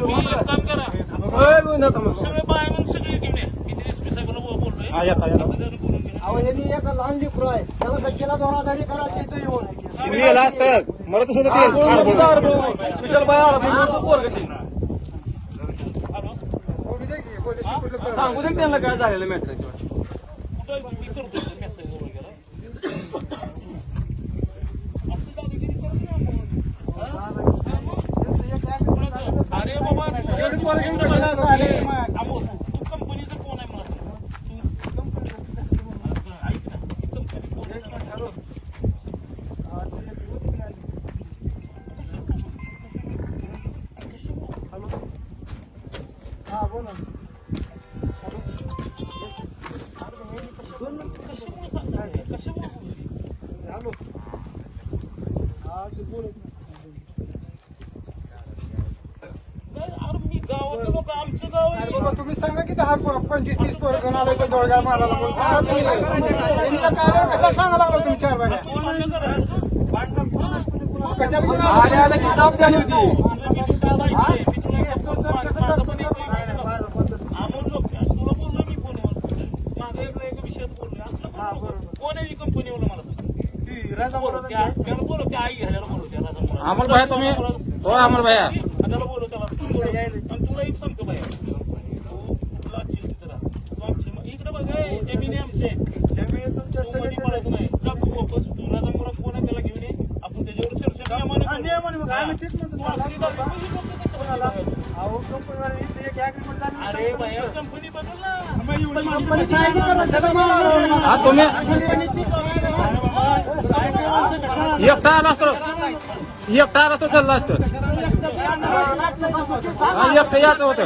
काम करा सगळे बाय मग सगळे घेऊन या किती एसपी साहेबांना बोलतोय बोलून घ्या. अहो यांनी एक लहान लेकरू आहे त्याला दक्षिणा दोनाधारी करा तिथं येऊन तुम्ही गेला असतं मला तर सुद्धा सांगू दे त्यांना काय झालेलं मॅटर कुठं मी करतोय मेसेज वगैरे असं दादागिरी करत नाही आपण. अरे बाबा अमोल तू कंपनीचं कोण आहे मला ऐक ना कंपनी कोण आहे? हा बोला कशामुळे सांगताय? कशामुळे हॅलो हा ते बोलत नाही, अरे मी गावातले लोक आमचं गाव आहे बाबा तुम्ही सांगा की 10-25-30 पोरं घेऊन आले तर जोडगाव मारायला म्हणून सांगा तुम्ही. यांच्या कार्यावर कसा सांगा लागला तुम्ही 4 महिने तू म्हणलं करायचं कशाला घेऊन आले आले की दाब झाली होती कोण आहे कंपनीवर मला बोलो त्या आई घ्यायला बोलो त्याला अमोल भाई तुम्ही हो अमोल भैया त्याला बोलो त्याला आणि तुला एक सांगतो बाया तू कुठला इकडे बघा जमीन आमचे जमीन तुमच्या कोणी पडायचं नाही चाकू वापस तुला जमून कोण आहे त्याला घेऊन ये आपण त्याच्यावर चर्चा नियमाने मग आम्ही तेच म्हणतो अहो कंपनीवाले इथे एक ऍग्रीमेंट झाली अरे भैया कंपनी बदल ना कंपनी साईन करा त्याला मला हा तुम्ही कंपनीची एकटा आला असतो एकटा आला तर चाललं असतं हा, एकटं याचं होतं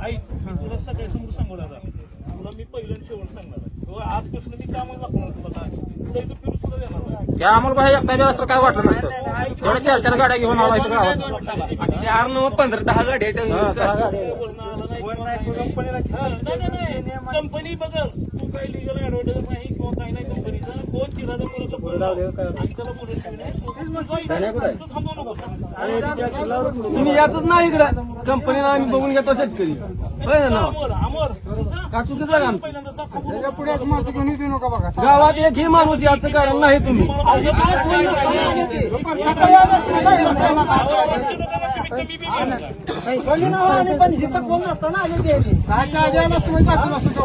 ऐक तुला सगळ्या समोर सांगू दादा तुला मी पहिलं शेवट सांगणार आजपासून मी कामच दाखवणार तुला काय तुला इथं फिरू सुद्धा देणार नाही. त्या अमोल भाई एकटा गेला तर काय वाटलं नसतं एवढ्या 4 गाड्या घेऊन आला इथं गावात 4 9 15 10 गाडी आहेत कंपनी बघल तू काही लिगल ऍडव्हर्टाइज नाही किंवा काही नाही कंपनीचं कोण तिला तुम्ही यातच नाही इकडं कंपनीला आम्ही बघून घेतो शेतकरी होय ना अमोर का चुकीचं आहे आमचं पहिल्यांदा दाखव. त्याच्या पुढे असं माणसं घेऊन येऊ नका बघा गावात एकही माणूस याचं कारण नाही तुम्ही पण हिथं कोण नसतं ना आले ते काच्या आजीला तुम्ही दाखवून असतो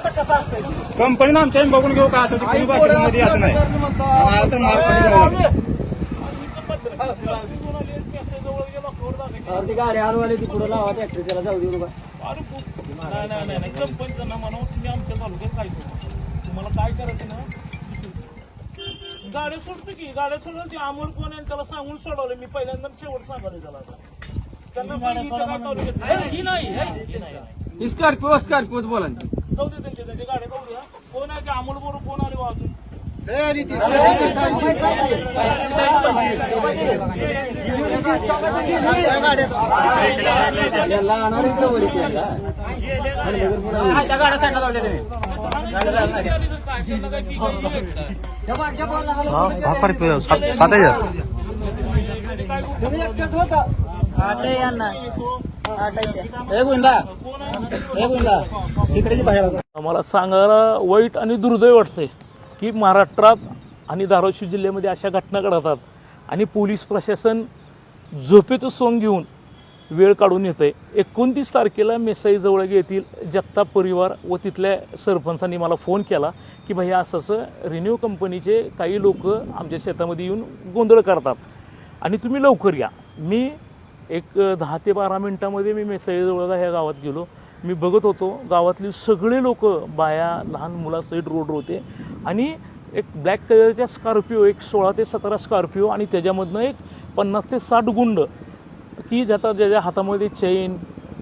कसं असतं कंपनीनं आमच्या बघून घेऊ का असं ते कोणी बाकीमध्ये याचं नाही आला तर मार्केटमध्ये जाऊ लागेल. ती गाडी हलवाली ती पुढे लावा ट्रॅक्टर त्याला जाऊ देऊ नका नाही कंपनीचं ना म्हणून तुम्ही आमच्या तालुक्यात काय करू तुम्हाला काय करायचं ना गाड्या सोडतो की गाड्या सोडून ती अमोल कोण आहे त्याला सांगून सोडवलं मी पहिल्यांदा शेवट सांगायला त्याला आता. त्यांना सांगितलं काय तालुक्यात ही नाही स्कॉर्पिओ बोला जाऊ दे त्यांच्या गाड्या जाऊ द्या कोण आहे की अमोल बरोबर कोण आले अजून त्या गाड्या साईडला लावल्या त्यांनी मला सांगायला वाईट आणि दुर्दैव वाटतंय की महाराष्ट्रात आणि धाराशिव जिल्ह्यामध्ये अशा घटना घडतात आणि पोलीस प्रशासन झोपेचं सोंग घेऊन वेळ काढून येतंय. 29 तारखेला मेसाईजवळ येथील जगताप परिवार व तिथल्या सरपंचांनी मला फोन केला की भैया असं रिन्यू कंपनीचे काही लोक आमच्या शेतामध्ये येऊन गोंधळ करतात आणि तुम्ही लवकर या. मी एक 10 ते 12 मिनटामध्ये मी मेसाईजवळ ह्या गावात गेलो. मी बघत होतो गावातली सगळे लोक बाया लहान मुलासहित रोडवर होते आणि एक ब्लॅक कलरच्या स्कॉर्पिओ एक 16 ते 17 स्कॉर्पिओ आणि त्याच्यामधनं एक 50 ते 60 गुंड की ज्याच्या हातामध्ये चेन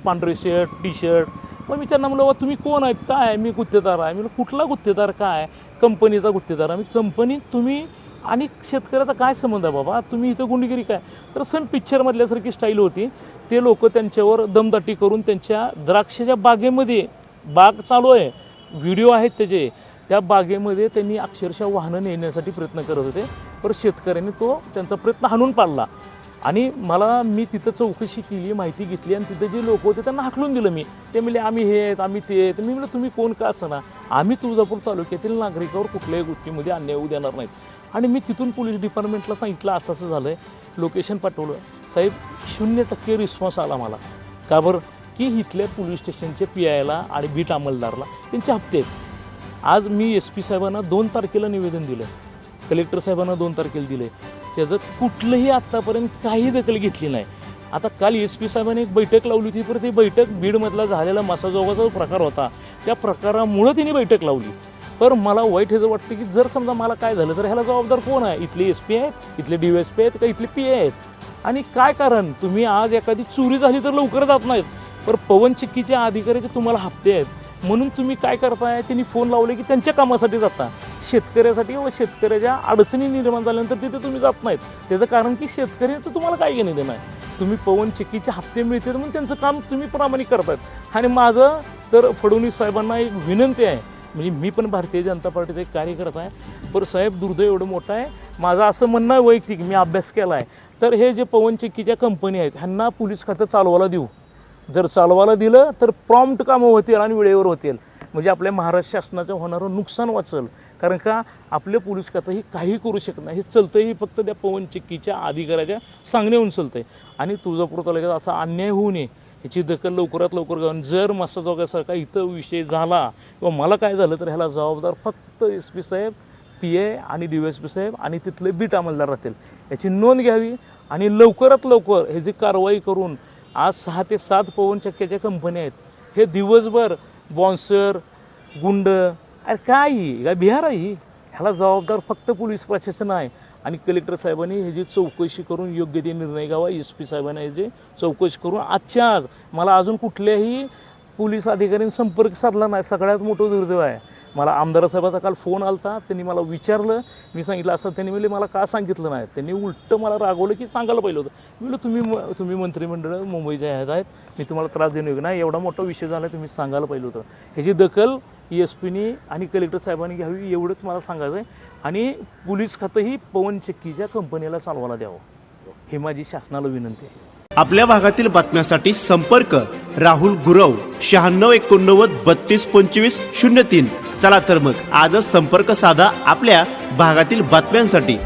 पांढरे शर्ट टी शर्ट. मग मी त्यांना म्हणलं तुम्ही कोण आहेत काय मी गुत्तेदार आहे. मी कुठला गुत्तेदार काय कंपनीचा गुत्तेदार आहे. मी कंपनीत तुम्ही आणि शेतकऱ्याचा काय संबंध आहे बाबा तुम्ही इथं गुंडगिरी काय. तर सन पिक्चरमधल्यासारखी स्टाईल होती. ते लोक त्यांच्यावर दमदाटी करून त्यांच्या द्राक्षाच्या बागेमध्ये बाग चालू आहे व्हिडिओ आहेत त्याचे, त्या बागेमध्ये त्यांनी अक्षरशः वाहनं नेण्यासाठी प्रयत्न करत होते, पण शेतकऱ्यांनी तो त्यांचा प्रयत्न हाणून पाडला. आणि मी तिथं चौकशी केली, माहिती घेतली आणि तिथं जे लोक होते त्यांना हाकलून दिलं मी. ते म्हणले आम्ही हे आहेत, आम्ही ते आहेत. मी म्हणलं तुम्ही कोण का असं ना, आम्ही तुळजापूर तालुक्यातील नागरिकावर कुठल्याही गोष्टीमध्ये अन्याय होऊ देणार नाहीत. आणि मी तिथून पोलीस डिपार्टमेंटला सांगितलं असं असं झालं आहे, लोकेशन पाठवलं. साहेब 0% रिस्पॉन्स आला मला. का बरं? की इथल्या पोलीस स्टेशनचे PIला आणि बीट अंमलदारला त्यांचे हप्ते आहेत. आज मी SP साहेबांना 2 तारखेला निवेदन दिलं, कलेक्टर साहेबांना 2 तारखेला दिलं. त्याचं कुठलंही आत्तापर्यंत काही दखल घेतली नाही. आता काल SP साहेबांनी एक बैठक लावली होती, पण ती बैठक बीडमधला झालेला मसाजोगाचा प्रकार होता, त्या प्रकारामुळं तिने बैठक लावली. तर मला वाईट हे वाटतं की जर समजा मला काय झालं तर ह्याला जबाबदार कोण आहे? इथले SP आहेत, इथले DSP आहेत का इथले PI आहेत? आणि काय कारण? तुम्ही आज एखादी चोरी झाली तर लवकर जात नाहीत, पण पवन चक्कीच्या अधिकाऱ्याचे तुम्हाला हप्ते आहेत म्हणून तुम्ही काय करताय? त्यांनी फोन लावले की त्यांच्या कामासाठी जाता, शेतकऱ्यासाठी व शेतकऱ्याच्या अडचणी निर्माण झाल्यानंतर तिथे तुम्ही जात नाहीत. त्याचं कारण की शेतकऱ्याचं तुम्हाला काय घेणं देणं आहे? तुम्ही पवन चक्कीचे हप्ते मिळतात म्हणून त्यांचं काम तुम्ही प्रामाणिक करतायत. आणि माझं तर फडणवीस साहेबांना एक विनंती आहे, म्हणजे मी पण भारतीय जनता पार्टीचा एक कार्यकर्ता आहे, पण साहेब दुर्दैव एवढं मोठं आहे. माझं असं म्हणणं आहे वैयक्तिक, मी अभ्यास केला आहे, तर हे जे पवन चक्कीच्या कंपनी आहेत ह्यांना पोलीस खातं चालवायला देऊ. जर चालवायला दिलं तर प्रॉम्प्ट कामं होतील आणि वेळेवर होतील, म्हणजे आपल्या महाराष्ट्र शासनाचं होणारं नुकसान वाचल. कारण का आपले पोलीस खातं ही काही करू शकत नाही, हे चलतं ही फक्त त्या पवन चक्कीच्या अधिकाऱ्याच्या सांगण्याहून चलतंय. आणि तुळजापूर तालुक्यात असा अन्याय होऊ नये ह्याची दखल लवकरात लवकर घ्यावी. जर मसाजोगासारखा इथं विषय झाला किंवा मला काय झालं तर ह्याला जबाबदार फक्त SP साहेब, PI आणि DSP साहेब आणि तिथले बीट अंमलदार राहतील. याची नोंद घ्यावी आणि लवकरात लवकर ह्याची कारवाई करून. आज 6 ते 7 पवन चक्क्याच्या कंपन्या आहेत, हे दिवसभर बॉन्सर गुंड, अरे काय बिहार आहे? ह्याला जबाबदार फक्त पोलीस प्रशासन आहे. आणि कलेक्टर साहेबांनी ह्याची चौकशी करून योग्य ते निर्णय घ्यावा. SP साहेबांनी ह्याची चौकशी करून आजच्या आज मला अजून कुठल्याही पोलीस अधिकाऱ्यांनी संपर्क साधला नाही. सगळ्यात मोठं दुर्दैव आहे. मला आमदार साहेबाचा काल फोन आलता, त्यांनी मला विचारलं, मी सांगितलं असं, त्यांनी म्हणले मला का सांगितलं नाही. त्यांनी उलटं मला रागवलं की सांगायला पाहिलं होतं. मी म्हणलं तुम्ही मंत्रिमंडळ मुंबईच्या ह्यात आहेत, मी तुम्हाला त्रास देणं नाही, एवढा मोठा विषय झाला तुम्ही सांगायला पाहिलं होतं. ह्याची दखल SPनी आणि कलेक्टर साहेबांनी घ्यावी एवढंच मला सांगायचं आहे. आणि पोलीस खातंही पवन चक्कीच्या कंपनीला चालवायला द्यावं, हे माझी शासनाला विनंती आहे. आपल्या भागातील बातम्यांसाठी संपर्क राहुल गुरव 9689 3225 03. चला तर मग आजच संपर्क साधा आपल्या भागातील बातम्यांसाठी.